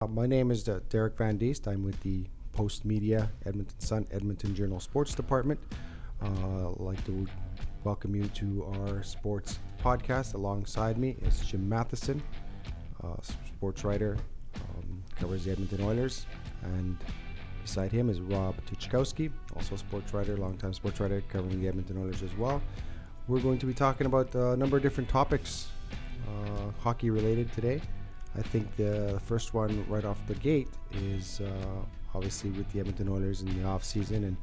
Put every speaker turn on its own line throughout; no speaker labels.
My name is Derek Van Diest. I'm with the Post Media Edmonton Sun Edmonton Journal Sports Department. I'd like to welcome you to our sports podcast. Alongside me is Jim Matheson, sports writer, covers the Edmonton Oilers, and beside him is Rob Tuchkowski, also a sports writer, longtime sports writer, covering the Edmonton Oilers as well. We're going to be talking about a number of different topics, hockey related today. I think the first one right off the gate is obviously with the Edmonton Oilers in the off season, and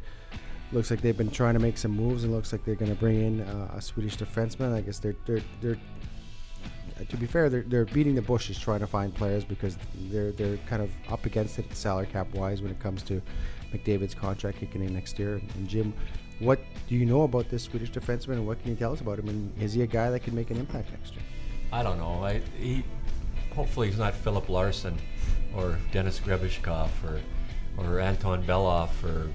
looks like they've been trying to make some moves, and looks like they're going to bring in a Swedish defenseman. I guess they're to be fair, they're beating the bushes trying to find players because they're kind of up against it salary cap wise when it comes to McDavid's contract kicking in next year. And Jim, what do you know about this Swedish defenseman, and what can you tell us about him? And is he a guy that can make an impact next year?
I don't know. Hopefully he's not Philip Larson or Dennis Grebishkov or Anton Beloff or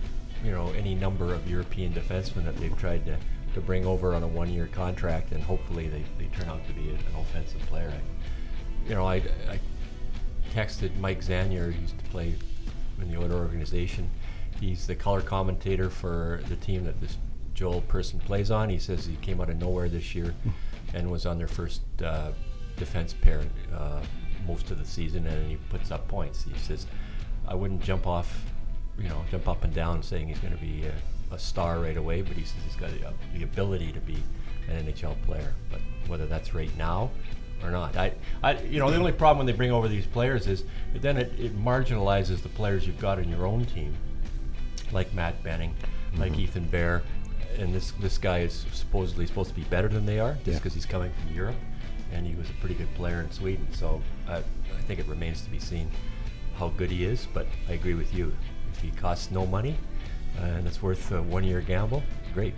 any number of European defensemen that they've tried to bring over on a one-year contract, and hopefully they turn out to be an offensive player. I texted Mike Zanier, who used to play in the Oilers organization. He's the color commentator for the team that this Joel person plays on. He says he came out of nowhere this year and was on their first defense pair most of the season, and he puts up points. He says, I wouldn't jump up and down saying he's going to be a star right away, but he says he's got the ability to be an NHL player. But whether that's right now or not, the only problem when they bring over these players is then it marginalizes the players you've got in your own team, like Matt Benning, like Ethan Bear, and this guy is supposedly supposed to be better than they are just because he's coming from Europe. And he was a pretty good player in Sweden, so I think it remains to be seen how good he is. But I agree with you. If he costs no money and it's worth a one-year gamble, great.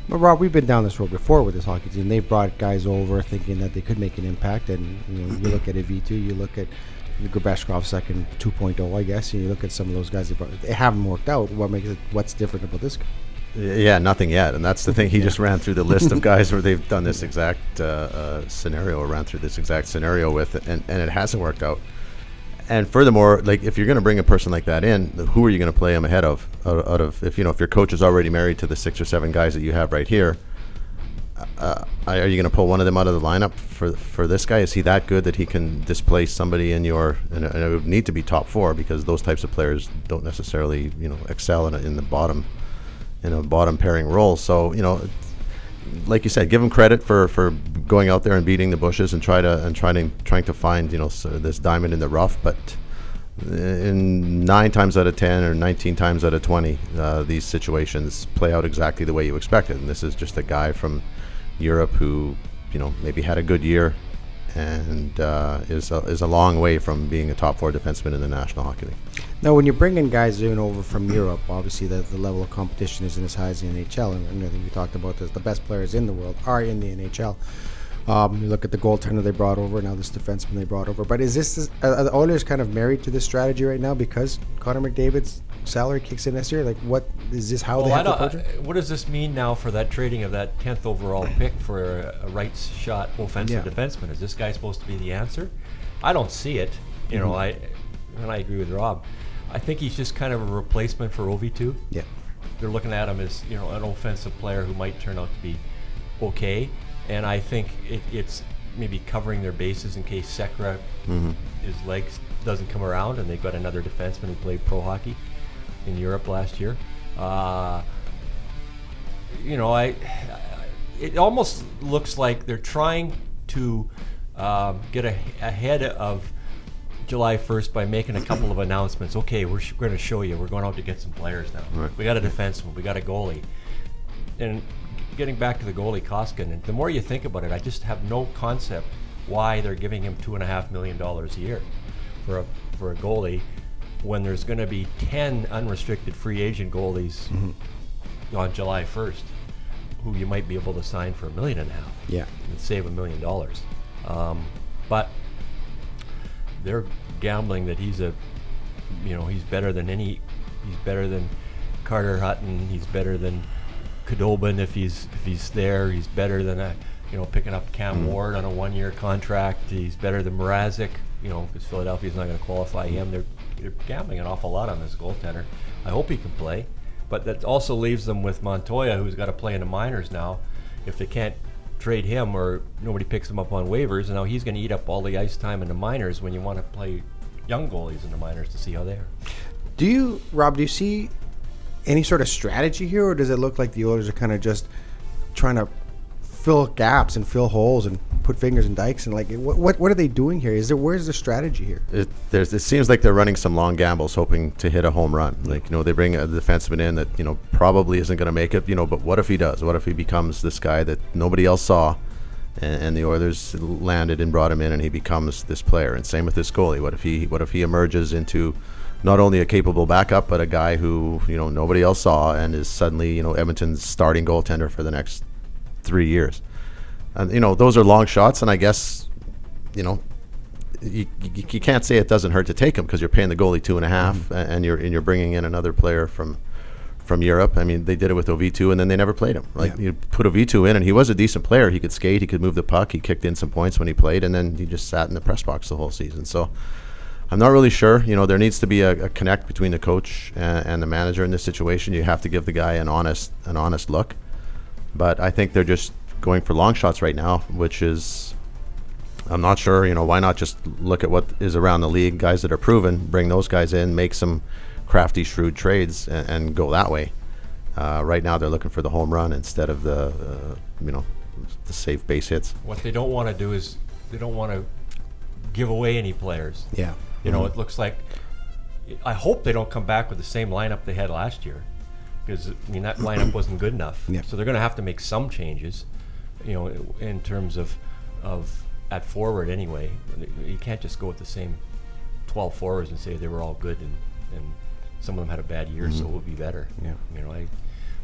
But Rob, we've been down this road before with this hockey team. They've brought guys over thinking that they could make an impact, and you look at a V2, you look at the Grebeshkov second 2.0, I guess, and you look at some of those guys they haven't worked out. What's different about this guy?
Yeah, nothing yet, and that's the thing. He just ran through the list of guys where they've done this exact scenario, or ran through this exact scenario with, and it hasn't worked out. And furthermore, like if you're going to bring a person like that in, who are you going to play him ahead of? Out of if your coach is already married to the 6 or 7 guys that you have right here, are you going to pull one of them out of the lineup for this guy? Is he that good that he can displace somebody in your? And it would need to be top 4, because those types of players don't necessarily excel in the bottom. In a bottom pairing role. So, like you said, give him credit for going out there and beating the bushes and trying to find, this diamond in the rough. But in 9 times out of 10 or 19 times out of 20, these situations play out exactly the way you expected. And this is just a guy from Europe who, maybe had a good year and is a long way from being a top 4 defenseman in the National Hockey League.
Now, when you're bringing guys in over from Europe, obviously the level of competition isn't as high as the NHL, and I think we talked about this. The best players in the world are in the NHL. You look at the goaltender they brought over, now this defenseman they brought over. But are the Oilers kind of married to this strategy right now because Connor McDavid's salary kicks in this year? Like, what is this? How they have to approach it?
What does this mean now for that trading of that 10th overall pick for a right-shot offensive defenseman? Is this guy supposed to be the answer? I don't see it. I agree with Rob. I think he's just kind of a replacement for OV2.
Yeah,
they're looking at him as an offensive player who might turn out to be okay, and I think it's maybe covering their bases in case Sekera, his legs doesn't come around, and they've got another defenseman who played pro hockey in Europe last year. It almost looks like they're trying to get ahead of July 1st by making a couple of announcements. Okay, we're going to show you. We're going out to get some players now.
Right.
We got a defenseman. We got a goalie. And getting back to the goalie Koskinen, and the more you think about it, I just have no concept why they're giving him $2.5 million a year for a goalie when there's going to be 10 unrestricted free agent goalies on July 1st who you might be able to sign for $1.5 million.
Yeah,
and save $1 million. But they're gambling that he's better than Carter Hutton. He's better than Khudobin if he's there. He's better than picking up Cam Ward on a 1-year contract. He's better than Mrazek because Philadelphia's not going to qualify him. They're gambling an awful lot on this goaltender. I hope he can play, but that also leaves them with Montoya, who's got to play in the minors now. If they can't trade him or nobody picks him up on waivers, and now he's going to eat up all the ice time in the minors when you want to play young goalies in the minors to see how they are.
Rob, do you see any sort of strategy here, or does it look like the Oilers are kind of just trying to fill gaps and fill holes and put fingers in dikes, and like what are they doing here? Where's the strategy here?
It seems like they're running some long gambles, hoping to hit a home run. Like, they bring a defenseman in that probably isn't going to make it. But what if he does? What if he becomes this guy that nobody else saw, and the Oilers landed and brought him in, and he becomes this player? And same with this goalie. What if he emerges into not only a capable backup, but a guy who nobody else saw, and is suddenly Edmonton's starting goaltender for the next 3 years? And those are long shots, and I guess you can't say it doesn't hurt to take them, because you're paying the goalie $2.5, and you're bringing in another player from Europe. I mean, they did it with OV2, and then they never played him. You put OV2 in, and he was a decent player. He could skate, he could move the puck, he kicked in some points when he played, and then he just sat in the press box the whole season. So I'm not really sure. There needs to be a connect between the coach and the manager in this situation. You have to give the guy an honest look. But I think they're just going for long shots right now, which is, I'm not sure, why not just look at what is around the league, guys that are proven, bring those guys in, make some crafty, shrewd trades, and go that way. Right now they're looking for the home run instead of the safe base hits.
What they don't want to do is they don't want to give away any players.
Yeah.
It looks like, I hope they don't come back with the same lineup they had last year, because that lineup wasn't good enough.
Yeah.
So they're going to have to make some changes, in terms of at forward anyway. You can't just go with the same 12 forwards and say they were all good and some of them had a bad year, so it will be better.
Yeah.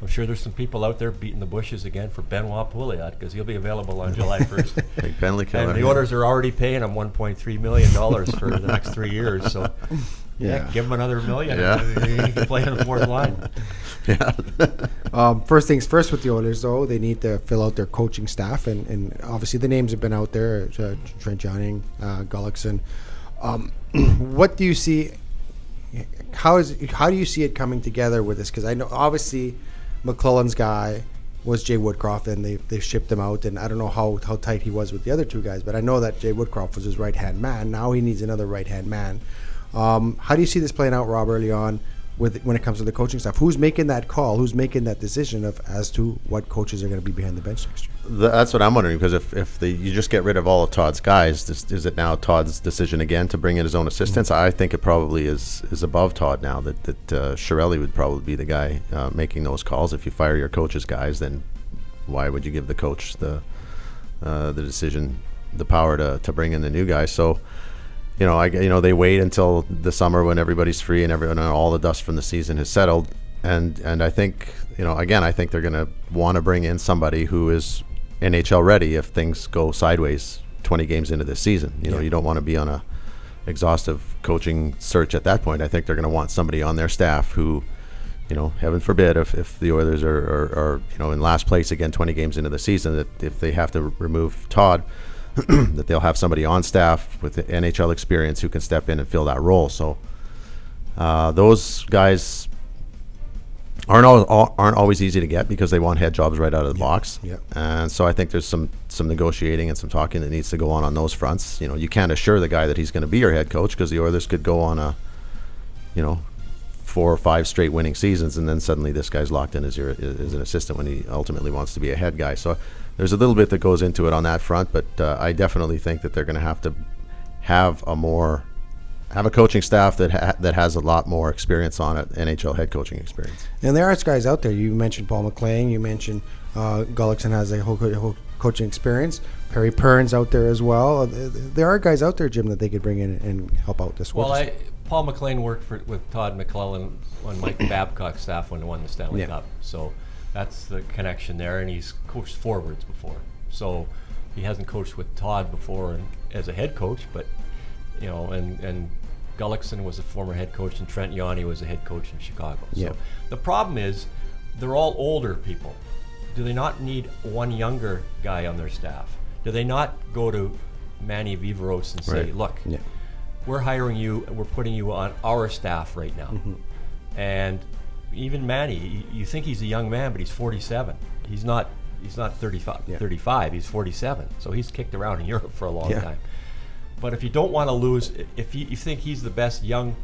I'm sure there's some people out there beating the bushes again for Benoit Pouliot, because he'll be available on July 1st.
Big penalty killer.
And the Oilers are already paying him $1.3 million for the next 3 years. So give him another $1 million.
Yeah.
He can play on the fourth line.
Yeah.
First things first with the Oilers, though, they need to fill out their coaching staff, and obviously the names have been out there: Trent Johning, Gullickson. What do you see? How do you see it coming together with this? Because I know obviously McLuhan's guy was Jay Woodcroft, and they shipped him out, and I don't know how tight he was with the other two guys, but I know that Jay Woodcroft was his right-hand man. Now he needs another right-hand man. How do you see this playing out, Rob, early on when it comes to the coaching staff? Who's making that call? Who's making that decision as to what coaches are going to be behind the bench next year?
That's what I'm wondering, because if you just get rid of all of Todd's guys, is it now Todd's decision again to bring in his own assistants? I think it probably is above Todd now, that Chiarelli would probably be the guy making those calls. If you fire your coach's guys, then why would you give the coach the decision, the power to bring in the new guy? So they wait until the summer when everybody's free and all the dust from the season has settled, and I think I think they're going to want to bring in somebody who is NHL ready if things go sideways 20 games into this season. You don't want to be on a exhaustive coaching search at that point. I think they're going to want somebody on their staff who, heaven forbid, if the Oilers are in last place again 20 games into the season, that if they have to remove Todd, that they'll have somebody on staff with NHL experience who can step in and fill that role. So those guys aren't always easy to get, because they want head jobs right out of the box.
Yeah.
And so I think there's some negotiating and some talking that needs to go on those fronts. You can't assure the guy that he's going to be your head coach, because the Oilers could go on a 4 or 5 straight winning seasons, and then suddenly this guy's locked in as an assistant when he ultimately wants to be a head guy. So there's a little bit that goes into it on that front, but I definitely think that they're going to have to have a coaching staff that has a lot more experience on it, NHL head coaching experience.
And there are guys out there. You mentioned Paul McLean. You mentioned Gullickson has a whole coaching experience. Perry Pern's out there as well. There are guys out there, Jim, that they could bring in and help out this.
Well, Paul McLean worked with Todd McLuhan on Mike Babcock's staff when he won the Stanley Cup. So that's the connection there, and he's coached forwards before. So he hasn't coached with Todd before as a head coach, but and Gullickson was a former head coach, and Trent Yawney was a head coach in Chicago.
Yeah.
So the problem is they're all older people. Do they not need one younger guy on their staff? Do they not go to Manny Viveros and say, look, we're hiring you and we're putting you on our staff right now. And even Manny, you think he's a young man, but he's 47. He's not 35, he's 47. So he's kicked around in Europe for a long time. But if you don't want to lose, if you think he's the best young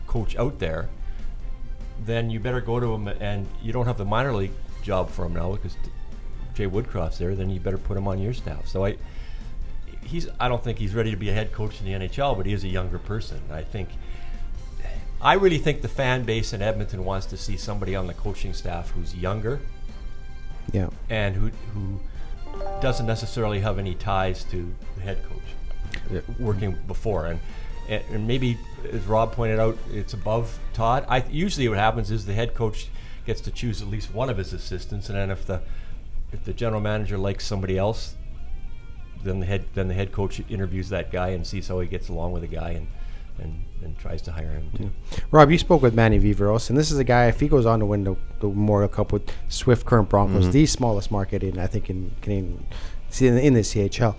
coach out there, then you better go to him, and you don't have the minor league job for him now because Jay Woodcroft's there, then you better put him on your staff. So I don't think he's ready to be a head coach in the NHL, but he is a younger person. I really think the fan base in Edmonton wants to see somebody on the coaching staff who's younger, and who doesn't necessarily have any ties to the head coach working before. And maybe, as Rob pointed out, it's above Todd. Usually what happens is the head coach gets to choose at least one of his assistants, and then if the general manager likes somebody else, then the head coach interviews that guy and sees how he gets along with the guy and tries to hire him too.
Rob, you spoke with Manny Viveros, and this is a guy, if he goes on to win the Memorial Cup with Swift Current Broncos, the smallest market in Canadian, in the CHL.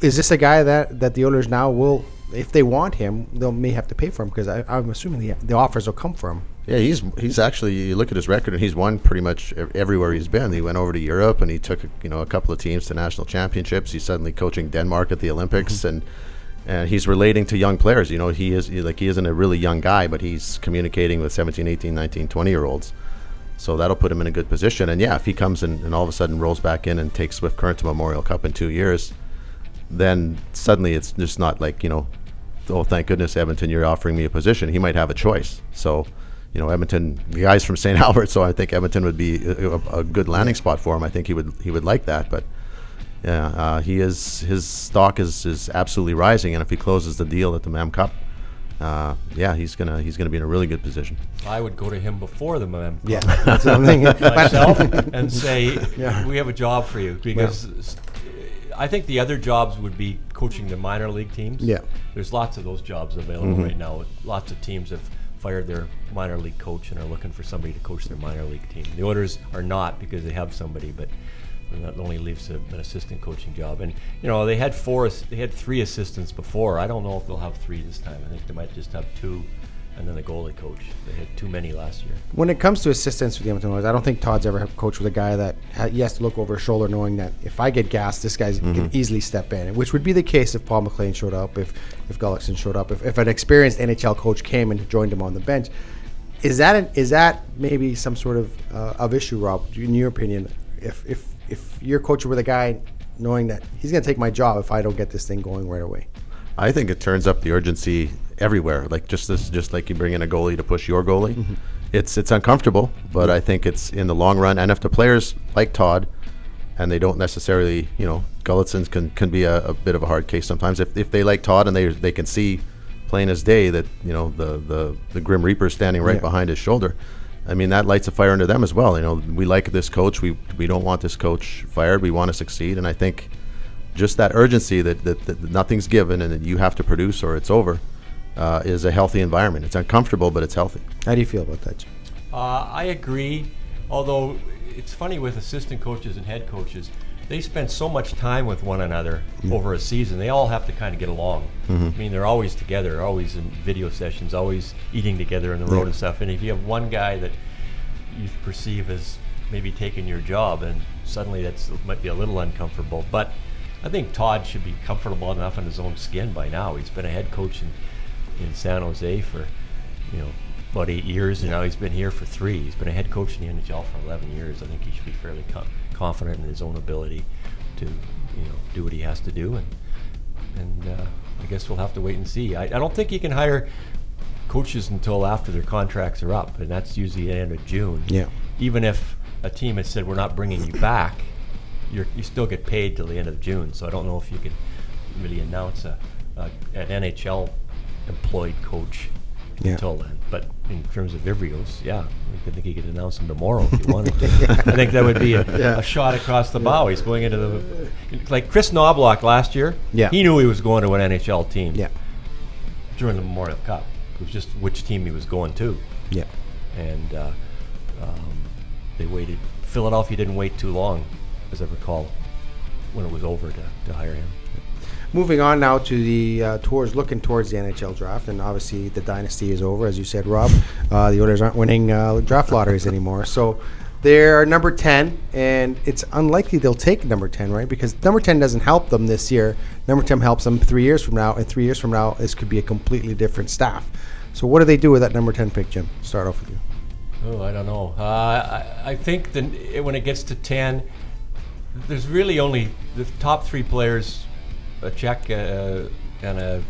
Is this a guy that the Oilers now will, if they want him, they may have to pay for him, because I'm assuming the offers will come for him.
Yeah, he's actually, you look at his record, and he's won pretty much everywhere he's been. He went over to Europe, and he took a couple of teams to national championships. He's suddenly coaching Denmark at the Olympics, and he's relating to young players. He isn't a really young guy, but he's communicating with 17, 18, 19, 20-year-olds. So that'll put him in a good position. And yeah, if he comes and all of a sudden rolls back in and takes Swift Current to Memorial Cup in 2 years, then suddenly it's just not like, oh, thank goodness, Edmonton, you're offering me a position. He might have a choice. So, Edmonton, the guy's from St. Albert, so I think Edmonton would be a good landing spot for him. I think he would like that. But yeah, his stock is absolutely rising, and if he closes the deal at the Mem Cup, he's gonna be in a really good position.
I would go to him before the Mem Cup.
Yeah, that's what I'm thinking.
Myself, and say, we have a job for you, because I think the other jobs would be coaching the minor league teams.
Yeah,
there's lots of those jobs available right now. Lots of teams have fired their minor league coach and are looking for somebody to coach their minor league team. The Oilers are not, because they have somebody, but that only leaves an assistant coaching job. And they had 3 assistants before. I don't know if they'll have 3 this time. I think they might just have 2, and then the goalie coach. They had too many last year. When
it comes to assistants for the Edmonton Oilers, I don't think Todd's ever coached with a guy that he has to look over his shoulder, knowing that if I get gassed, this guy can easily step in, which would be the case if Paul McLean showed up, if Gullickson showed up, if an experienced NHL coach came and joined him on the bench. Is that maybe some sort of issue, Rob, in your opinion, if you're coaching with a guy knowing that he's going to take my job if I don't get this thing going right away?
I think it turns up the urgency everywhere. Like just like you bring in a goalie to push your goalie. It's uncomfortable, but I think it's in the long run. And if the players like Todd, and they don't necessarily, Gullickson can be a bit of a hard case sometimes. If they like Todd and they can see plain as day that the Grim Reaper standing right behind his shoulder, I mean, that lights a fire under them as well. We like this coach. We don't want this coach fired. We want to succeed. And I think just that urgency that nothing's given and that you have to produce or it's over is a healthy environment. It's uncomfortable, but it's healthy.
How do you feel about that, Jim?
I agree. Although it's funny with assistant coaches and head coaches, they spend so much time with one another over a season. They all have to kind of get along. I mean, they're always together, always in video sessions, always eating together on the road and stuff. And if you have one guy that you perceive as maybe taking your job, and suddenly that might be a little uncomfortable. But I think Todd should be comfortable enough in his own skin by now. He's been a head coach in San Jose for about 8 years, and now he's been here for 3. He's been a head coach in the NHL for 11 years. I think he should be fairly confident in his own ability to do what he has to do, and I guess we'll have to wait and see. I don't think you can hire coaches until after their contracts are up, and that's usually the end of June. Even if a team has said we're not bringing you back, you still get paid till the end of June. So I don't know if you could really announce an NHL employed coach until then. But in terms of Viveros, I think he could announce him tomorrow if he wanted to. I think that would be a shot across the bow. He's going into like Chris Knobloch last year. He knew he was going to an NHL team during the Memorial Cup. It was just which team he was going to. And they waited. Philadelphia didn't wait too long, as I recall, when it was over to hire him.
Moving on now to the looking towards the NHL draft, and obviously the dynasty is over, as you said, Rob. The Oilers aren't winning draft lotteries anymore, so they're number 10, and it's unlikely they'll take number 10, right? Because number 10 doesn't help them this year. Number 10 helps them 3 years from now, and 3 years from now, this could be a completely different staff. So what do they do with that number 10 pick, Jim? Start off with you.
Oh, I don't know. I think when it gets to 10, there's really only the top 3 players, a Czech and a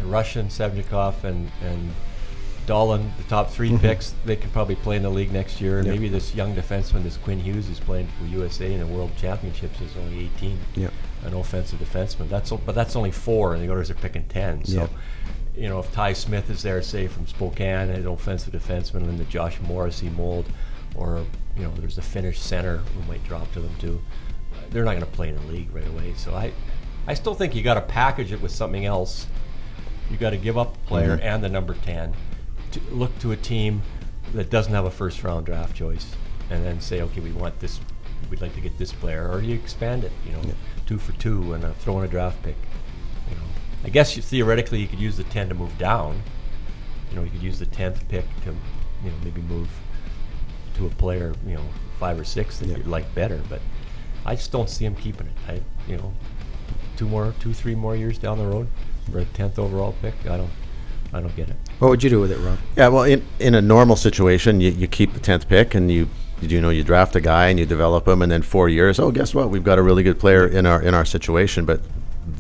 Russian, Sevnikov, and Dolan, the top 3 picks. They could probably play in the league next year. And maybe this young defenseman, this Quinn Hughes, who's playing for USA in the World Championships, is only 18.
Yeah.
An offensive defenseman. But that's only 4, and the Oilers are picking 10. So, if Ty Smith is there, say from Spokane, an offensive defenseman, and then the Josh Morrissey mold, or there's the Finnish center who might drop to them too. They're not going to play in the league right away. So I still think you got to package it with something else. You got to give up a player and the number 10. To look to a team that doesn't have a first round draft choice, and then say, okay, we want this, we'd like to get this player, or you expand it, 2 for 2 and throw in a draft pick. I guess theoretically you could use the 10 to move down. You could use the 10th pick to, maybe move to a player, 5 or 6 that you'd like better. But I just don't see him keeping it. 2-3 more years down the road for a 10th overall pick. I don't get it.
What would you do with it, Rob?
Yeah, well, in a normal situation, you keep the 10th pick, and you draft a guy and you develop him, and then 4 years, oh, guess what? We've got a really good player in our situation, but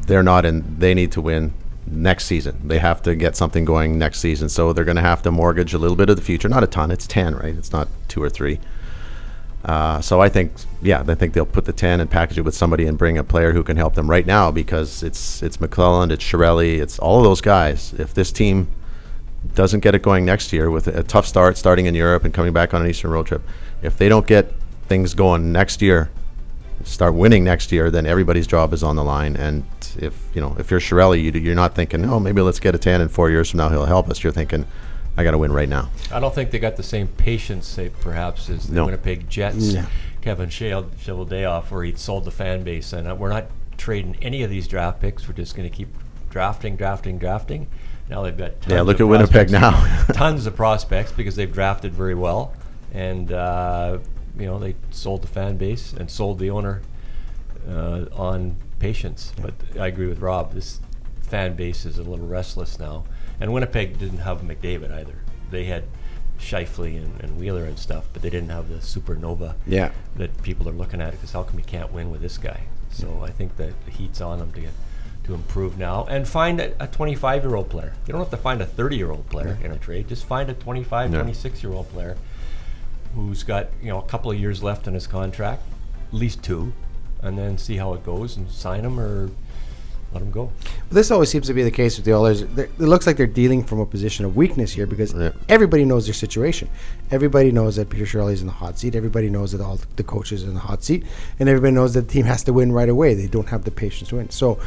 they're not in. They need to win next season. They have to get something going next season, so they're going to have to mortgage a little bit of the future. Not a ton. It's 10, right? It's not 2 or 3. So I think they'll put the 10 and package it with somebody and bring a player who can help them right now, because it's McClelland, it's Chiarelli, it's all of those guys. If this team doesn't get it going next year with a tough start, starting in Europe and coming back on an Eastern road trip, if they don't get things going next year, start winning next year, then everybody's job is on the line. And if you're Chiarelli, you're not thinking, oh, maybe let's get a 10 and 4 years from now he'll help us. You're thinking, I got to win right now.
I don't think they got the same patience, say, perhaps, as the Winnipeg Jets.
No.
Kevin Cheveldayoff, where he'd sold the fan base, and we're not trading any of these draft picks. We're just going to keep drafting. Now they've got tons
look
of
at Winnipeg
prospects.
now.
Tons of prospects, because they've drafted very well, and they sold the fan base and sold the owner on patience. But I agree with Rob. This fan base is a little restless now. And Winnipeg didn't have McDavid either. They had Scheifele and Wheeler and stuff, but they didn't have the supernova that people are looking at, because how come you can't win with this guy? So I think that the heat's on them to improve now and find a 25-year-old player. You don't have to find a 30-year-old player in a trade. Just find a 25, 26-year-old player who's got a couple of years left in his contract, at least 2, and then see how it goes and sign him or let him go.
This always seems to be the case with the Oilers. It looks like they're dealing from a position of weakness here, because everybody knows their situation. Everybody knows that Peter Chiarelli's in the hot seat. Everybody knows that all the coaches are in the hot seat, and everybody knows that the team has to win right away. They don't have the patience to win. So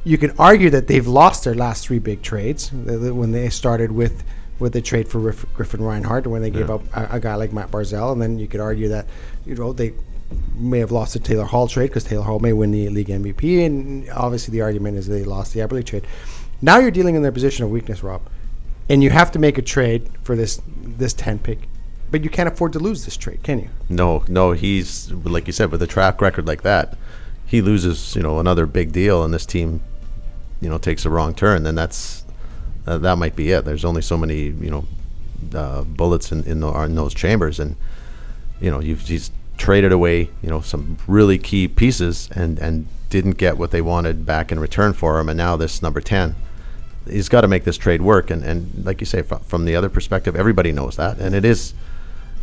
you can argue that they've lost their last 3 big trades when they started with the trade for Griffin Reinhart, and when they gave up a guy like Matt Barzal, and then you could argue that they may have lost the Taylor Hall trade, because Taylor Hall may win the league MVP, and obviously the argument is they lost the Eberle trade. Now you're dealing in their position of weakness, Rob, and you have to make a trade for this 10 pick, but you can't afford to lose this trade, can you?
No, he's, like you said, with a track record like that, he loses another big deal, and this team takes a wrong turn, then that might be it. There's only so many bullets in those chambers, and he's traded away some really key pieces and didn't get what they wanted back in return for him, and now this number 10, he's got to make this trade work. And like you say, from the other perspective, everybody knows that, and it's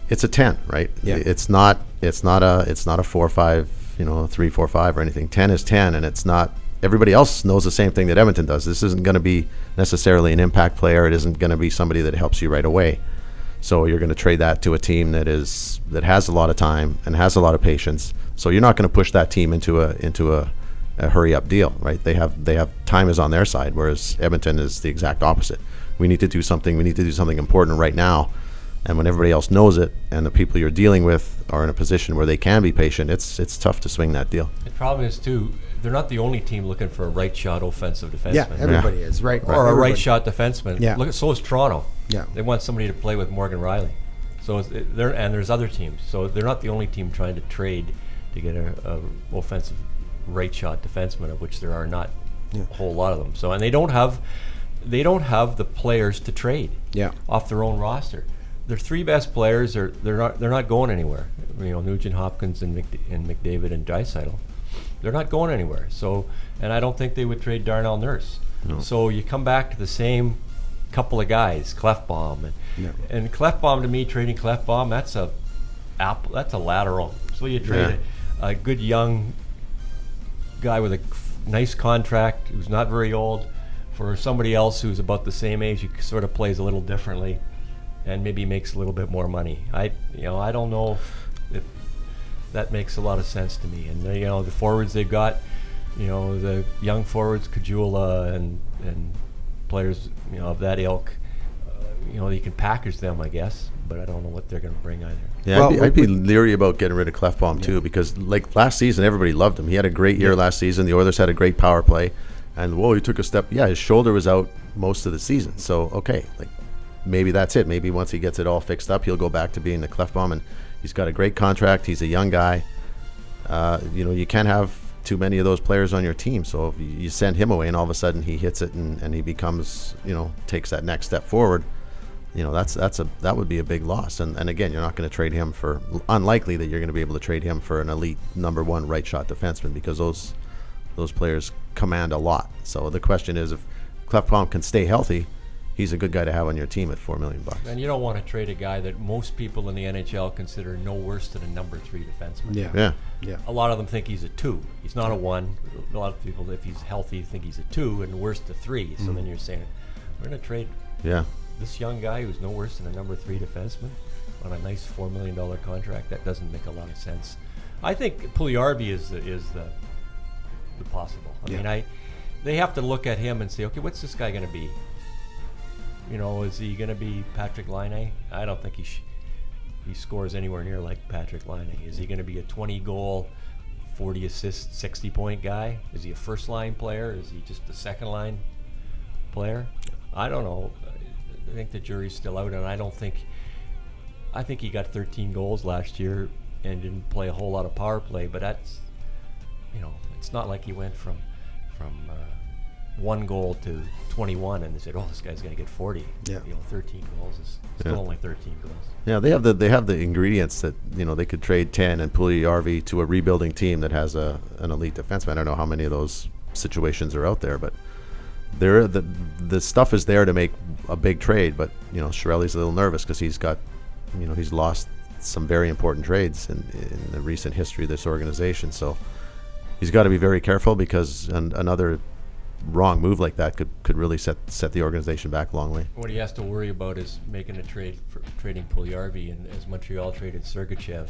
a 10, right?
Yeah.
It's not a 4-5, 3-4-5 or anything. 10 is 10, and it's not. Everybody else knows the same thing that Edmonton does. This isn't going to be necessarily an impact player. It isn't going to be somebody that helps you right away. So you're going to trade that to a team that has a lot of time and has a lot of patience. So you're not going to push that team into a hurry up deal, right? They have time is on their side, whereas Edmonton is the exact opposite. We need to do something. We need to do something important right now. And when everybody else knows it, and the people you're dealing with are in a position where they can be patient, it's tough to swing that deal.
The problem is too, they're not the only team looking for a right shot offensive defenseman.
Yeah, everybody is right.
Or a
everybody.
right shot defenseman.
Yeah.
Look, so is Toronto.
Yeah.
They want somebody to play with Morgan Riley. So and there's other teams. So they're not the only team trying to trade to get a offensive right shot defenseman, of which there are not a whole lot of them. So and they don't have the players to trade off their own roster. Their three best players they're not going anywhere. Nugent Hopkins and McDavid and Draisaitl. They're not going anywhere. So, and I don't think they would trade Darnell Nurse. No. So you come back to the same couple of guys, Clefbaum and Clefbaum. To me, trading Clefbaum, that's a lateral. So you trade a good young guy with a nice contract who's not very old for somebody else who's about the same age, who sort of plays a little differently and maybe makes a little bit more money. I don't know if that makes a lot of sense to me. And the forwards they've got, the young forwards, Kajula and players of that ilk, you can package them, I guess, but I don't know what they're going to bring either.
Yeah, I'd be leery about getting rid of Clefbaum too, because like last season, everybody loved him. He had a great year last season. The Oilers had a great power play, and he took a step. Yeah, his shoulder was out most of the season. So maybe that's it. Maybe once he gets it all fixed up, he'll go back to being the Clefbaum, and he's got a great contract. He's a young guy. You can't have too many of those players on your team. So if you send him away and all of a sudden he hits it and he becomes, takes that next step forward, that would be a big loss. And again, you're not going to trade him for, unlikely that you're going to be able to trade him for an elite number one right shot defenseman, because those players command a lot. So the question is, if Clefbaum can stay healthy, he's a good guy to have on your team at $4 million.
And you don't want to trade a guy that most people in the NHL consider no worse than a number 3 defenseman.
Yeah.
A lot of them think he's a 2. He's not a 1. A lot of people, if he's healthy, think he's a 2 and worst a 3. So then you're saying, we're going to trade this young guy who's no worse than a number 3 defenseman on a nice $4 million contract. That doesn't make a lot of sense. I think Puljujarvi is the possible. I mean, they have to look at him and say, okay, what's this guy going to be? Is he going to be Patrick Laine? I don't think he scores anywhere near like Patrick Laine. Is he going to be a 20-goal, 40-assist, 60-point guy? Is he a first-line player? Is he just a second-line player? I don't know. I think the jury's still out, and I think he got 13 goals last year and didn't play a whole lot of power play, but that's, it's not like he went from 1 goal to 21 and they said, this guy's going to get 40. 13 goals is still only 13 goals. Yeah,
they have the ingredients that they could trade 10 and Puljujarvi to a rebuilding team that has an elite defenseman. I don't know how many of those situations are out there, but the stuff is there to make a big trade. But Chiarelli's a little nervous because he's got he's lost some very important trades in the recent history of this organization. So he's got to be very careful, because another wrong move like that could really set the organization back a long way.
What he has to worry about is making a trade for trading Puljujarvi, and as Montreal traded Sergachev,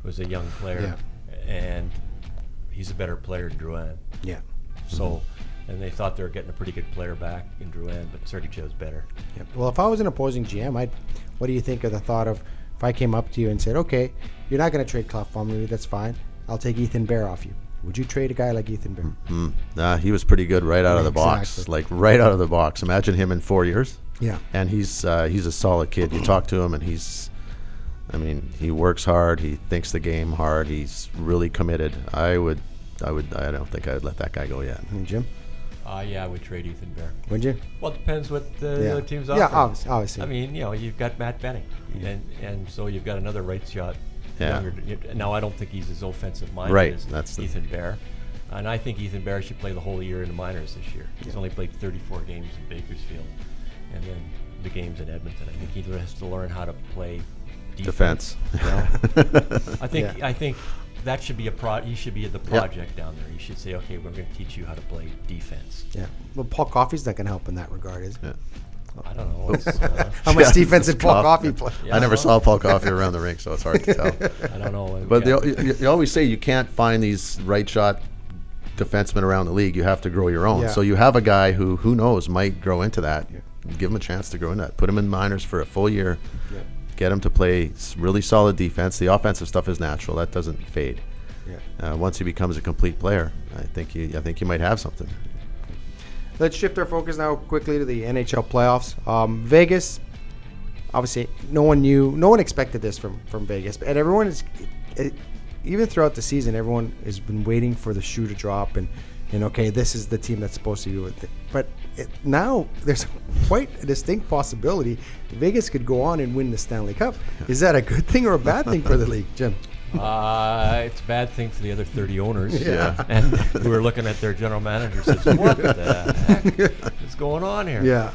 was a young player, and he's a better player than Drouin.
Yeah.
So, and they thought they were getting a pretty good player back in Drouin, but Sergachev's better.
Yeah. Well, if I was an opposing GM, what do you think of the thought of if I came up to you and said, okay, you're not going to trade Clefbaum, that's fine. I'll take Ethan Bear off you. Would you trade a guy like Ethan Bear?
Nah, he was pretty good right out of the box. Like right out of the box. Imagine him in 4 years.
Yeah.
And he's a solid kid. You talk to him and he works hard. He thinks the game hard. He's really committed. I don't think I'd let that guy go yet.
And Jim?
Yeah, I would trade Ethan Bear.
Would you?
Well, it depends what the other team's offering.
Yeah, obviously.
I mean, you've got Matt Benning, and so you've got another right shot. Younger. Now, I don't think he's as offensive-minded as Ethan Bear. And I think Ethan Bear should play the whole year in the minors this year. He's only played 34 games in Bakersfield and then the games in Edmonton. I think he has to learn how to play defense. I think that should be he should be the project down there. He should say, okay, we're going to teach you how to play defense.
Yeah. Well, Paul Coffey's not going to help in that regard, is he?
Yeah.
I don't know.
How much defense did Paul Coffey play?
I never saw Paul Coffey around the rink, so it's hard to tell.
I don't know.
But you always say you can't find these right shot defensemen around the league. You have to grow your own.
Yeah.
So you have a guy who knows might grow into that. Yeah. Give him a chance to grow into that. Put him in minors for a full year. Yeah. Get him to play really solid defense. The offensive stuff is natural. That doesn't fade. Yeah. Once he becomes a complete player, I think you might have something.
Let's shift our focus now quickly to the NHL playoffs. Vegas, obviously, no one expected this from Vegas, and everyone is, even throughout the season, everyone has been waiting for the shoe to drop, and okay, this is the team that's supposed to be with it. But now there's quite a distinct possibility Vegas could go on and win the Stanley Cup. Is that a good thing or a bad thing for the league, Jim?
It's a bad thing for the other 30 owners.
Yeah.
And who are looking at their general manager says, what the heck is going on here?
Yeah.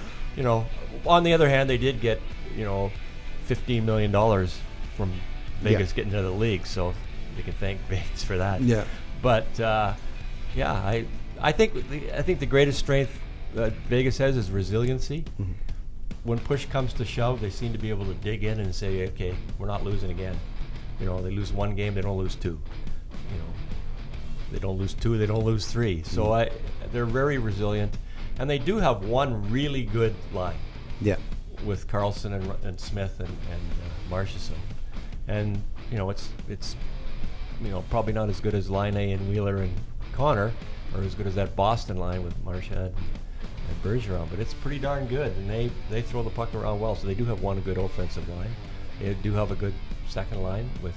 On the other hand, they did get, $15 million from Vegas getting into the league, so they can thank Vegas for that.
Yeah.
But, I think the greatest strength that Vegas has is resiliency.
Mm-hmm.
When push comes to shove, they seem to be able to dig in and say, okay, we're not losing again. They lose one game, they don't lose two. They don't lose two, they don't lose three. So they're very resilient, and they do have one really good line.
Yeah.
With Carlson and Smith and Marchessault, and it's probably not as good as Line A and Wheeler and Connor, or as good as that Boston line with Marchand and Bergeron, but it's pretty darn good, and they throw the puck around well. So they do have one good offensive line. They do have a good second line with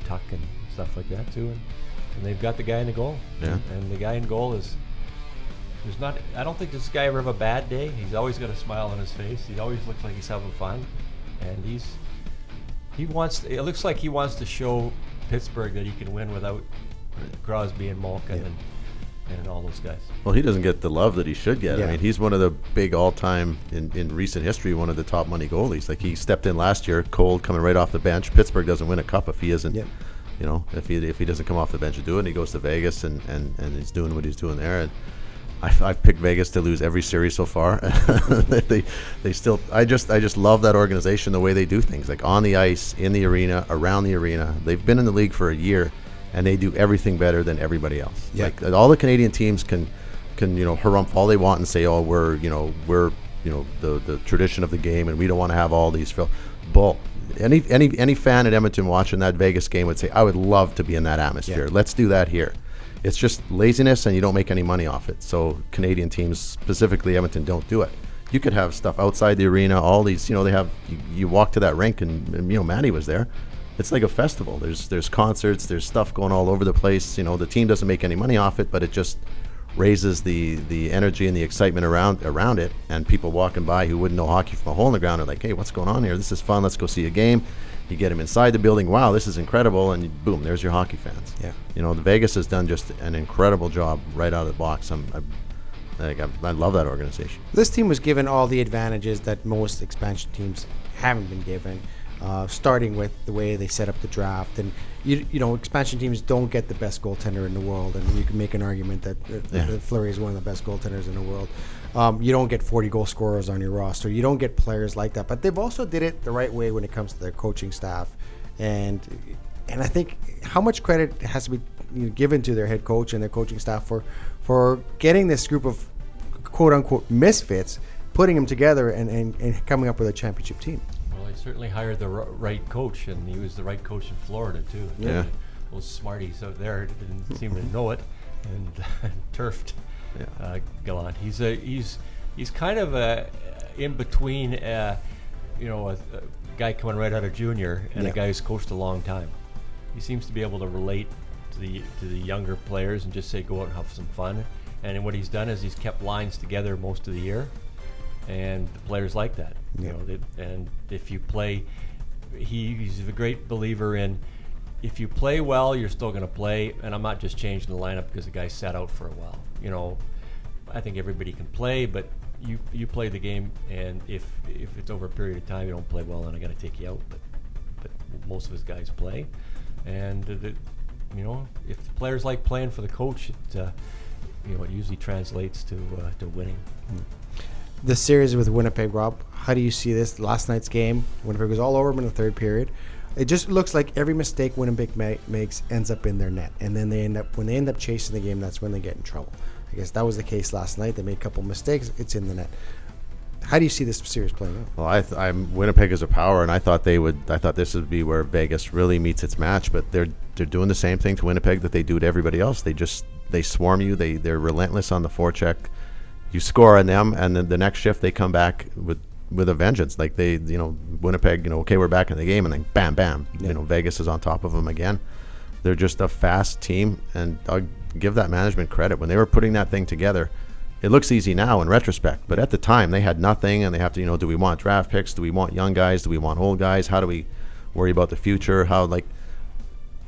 Tuck and stuff like that too, and they've got the guy in the goal.
Yeah. And
the guy in goal is. I don't think this guy ever have a bad day. He's always got a smile on his face. He always looks like he's having fun, and it looks like he wants to show Pittsburgh that he can win without Crosby and Malkin and all those guys.
Well, he doesn't get the love that he should get.
Yeah.
I mean, he's one of the big all-time in recent history, one of the top money goalies. Like, he stepped in last year, cold, coming right off the bench. Pittsburgh doesn't win a cup if he isn't.
Yeah.
If he doesn't come off the bench and do it, and he goes to Vegas and he's doing what he's doing there. And I've picked Vegas to lose every series so far. they still. I just love that organization, the way they do things, like on the ice, in the arena, around the arena. They've been in the league for a year, and they do everything better than everybody else.
Yeah.
Like, all the Canadian teams can harumph all they want and say, oh, we're the tradition of the game, and we don't want to have all these bull. Any fan at Edmonton watching that Vegas game would say, I would love to be in that atmosphere. Yeah. Let's do that here. It's just laziness, and you don't make any money off it. So Canadian teams, specifically Edmonton, don't do it. You could have stuff outside the arena. All these, they have. You walk to that rink, and Manny was there. It's like a festival. There's concerts. There's stuff going all over the place. The team doesn't make any money off it, but it just raises the energy and the excitement around it. And people walking by who wouldn't know hockey from a hole in the ground are like, hey, what's going on here? This is fun. Let's go see a game. You get them inside the building. Wow, this is incredible, and boom, there's your hockey fans.
Yeah.
The Vegas has done just an incredible job right out of the box. I love that organization.
This team was given all the advantages that most expansion teams haven't been given, starting with the way they set up the draft. And expansion teams don't get the best goaltender in the world, and you can make an argument that Fleury is one of the best goaltenders in the world. You don't get 40 goal scorers on your roster. You don't get players like that. But they've also did it the right way when it comes to their coaching staff, and I think how much credit has to be given to their head coach and their coaching staff for getting this group of quote unquote misfits, putting them together and coming up with a championship team.
Well, they certainly hired the right coach, and he was the right coach in Florida too.
Yeah.
Those smarties out there didn't seem to know it, and turfed. Yeah. Gallant. He's kind of in between, a guy coming right out of junior and a guy who's coached a long time. He seems to be able to relate to the younger players and just say, go out and have some fun. And what he's done is he's kept lines together most of the year, and the players like that.
Yeah.
And if you play, he's a great believer in, if you play well, you're still going to play. And I'm not just changing the lineup because the guy sat out for a while. I think everybody can play, but you play the game, and if it's over a period of time you don't play well, then I got to take you out. But most of his guys play, and if the players like playing for the coach, it usually translates to winning.
The series with Winnipeg, Rob, how do you see this? Last night's game, Winnipeg was all over them in the third period. It just looks like every mistake Winnipeg makes ends up in their net, and then when they end up chasing the game, that's when they get in trouble. I guess that was the case last night. They made a couple mistakes. It's in the net. How do you see this series playing out?
Well, I'm Winnipeg is a power, and I thought this would be where Vegas really meets its match. But they're doing the same thing to Winnipeg that they do to everybody else. They swarm you. They're relentless on the forecheck. You score on them, and then the next shift they come back with a vengeance. Like Winnipeg, okay, we're back in the game, and then bam, bam, Vegas is on top of them again. They're just a fast team, and I'll give that management credit. When they were putting that thing together, it looks easy now in retrospect, but at the time they had nothing, and they have to, do we want draft picks? Do we want young guys? Do we want old guys? How do we worry about the future?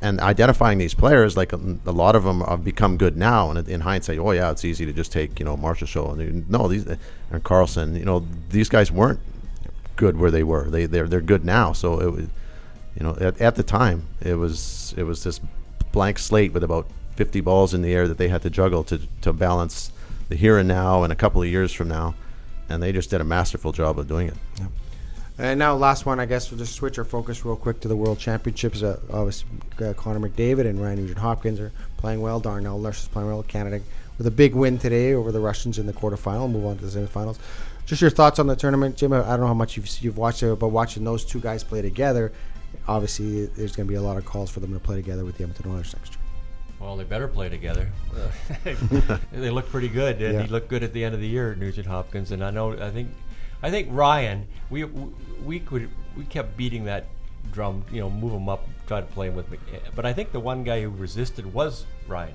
And identifying these players, like a lot of them have become good now. And in hindsight, oh yeah, it's easy to just take, Marshall Show and Carlson. These guys weren't good where they were. They're good now. So it was, at the time, it was this blank slate with about 50 balls in the air that they had to juggle to balance the here and now and a couple of years from now, and they just did a masterful job of doing it.
Yeah. And now, last one, I guess we'll just switch our focus real quick to the World Championships. Obviously, Connor McDavid and Ryan Nugent-Hopkins are playing well. Darnell Nurse is playing well. Canada with a big win today over the Russians in the quarterfinal. Move on to the semifinals. Just your thoughts on the tournament, Jim. I don't know how much you've watched it, but watching those two guys play together, obviously there's going to be a lot of calls for them to play together with the Edmonton Oilers next year.
Well, they better play together. They look pretty good, and he looked good at the end of the year, Nugent Hopkins. And I think Ryan. We kept beating that drum. Move him up, try to play him with. But I think the one guy who resisted was Ryan.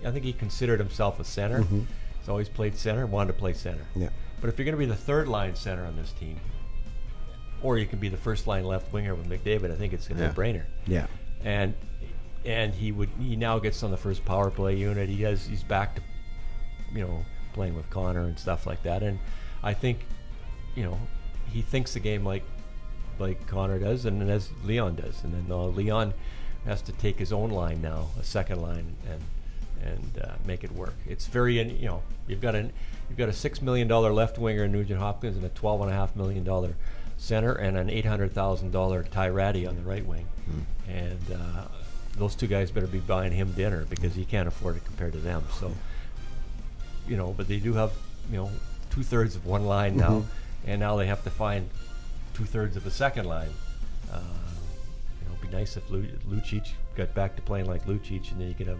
I think he considered himself a center. Mm-hmm. He's always played center, wanted to play center. Yeah. But if you're going to be the third line center on this team, or you can be the first line left winger with McDavid, I think it's a no-brainer. Yeah. And he now gets on the first power play unit. He's back to playing with Connor and stuff like that. And I think he thinks the game like Connor does, and as Leon does. And then Leon has to take his own line now, a second line, and make it work. It's very you've got a $6 million left winger in Nugent Hopkins and a $12.5 million center and an $800,000 Ty Ratty on the right wing. And those two guys better be buying him dinner because he can't afford it compared to them. So, but they do have, 2/3 of one line now, and now they have to find 2/3 of the second line. It'd be nice if Lucic got back to playing like Lucic, and then you could have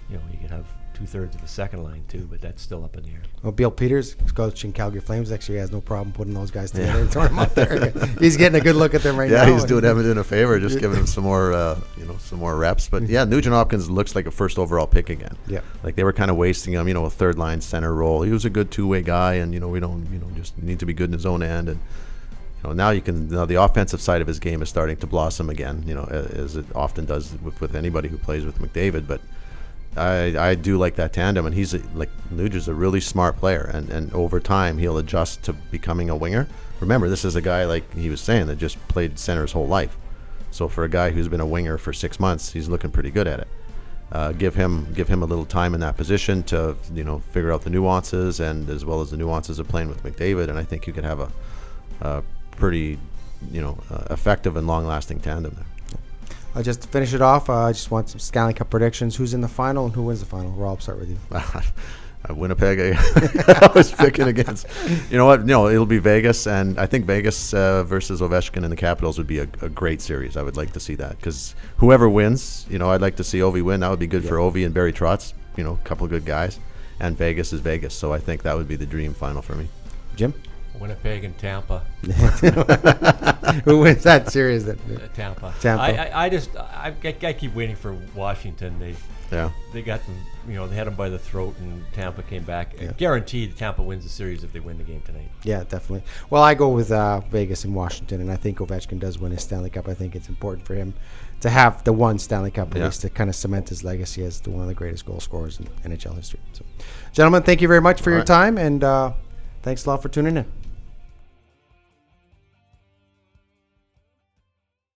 you could have 2/3 of the second line too, but that's still up in the air. Well,
Bill Peters is coaching Calgary Flames next year. He has no problem putting those guys together and throwing them up there. He's getting a good look at them now.
Yeah, he's doing Edmonton a favor, just giving them some more, some more reps. But yeah, Nugent Hopkins looks like a first overall pick again. Yeah, like they were kind of wasting him, a third line center role. He was a good two-way guy, and we don't, just need to be good in his own end. And now the offensive side of his game is starting to blossom again. As it often does with anybody who plays with McDavid, but. I do like that tandem, and he's Nugent's a really smart player, and over time he'll adjust to becoming a winger. Remember, this is a guy, like he was saying, that just played center his whole life. So for a guy who's been a winger for 6 months, he's looking pretty good at it. Give him a little time in that position to figure out the nuances, and as well as the nuances of playing with McDavid, and I think you could have a pretty effective and long-lasting tandem there.
Just to finish it off, I just want some Stanley Cup predictions. Who's in the final and who wins the final? Rob, start with you.
Winnipeg, I was picking against. You know what? No, it'll be Vegas, and I think Vegas versus Ovechkin and the Capitals would be a great series. I would like to see that because whoever wins, I'd like to see Ovi win. That would be good for Ovi and Barry Trotz. A couple of good guys, and Vegas is Vegas. So I think that would be the dream final for me.
Jim?
Winnipeg and Tampa.
Who wins that series?
Tampa. I keep waiting for Washington. They got them. They had them by the throat, and Tampa came back. Yeah. Guaranteed, Tampa wins the series if they win the game tonight.
Yeah, definitely. Well, I go with Vegas and Washington, and I think Ovechkin does win his Stanley Cup. I think it's important for him to have the one Stanley Cup at least to kind of cement his legacy as one of the greatest goal scorers in NHL history. So, gentlemen, thank you very much for your time, and thanks a lot for tuning in.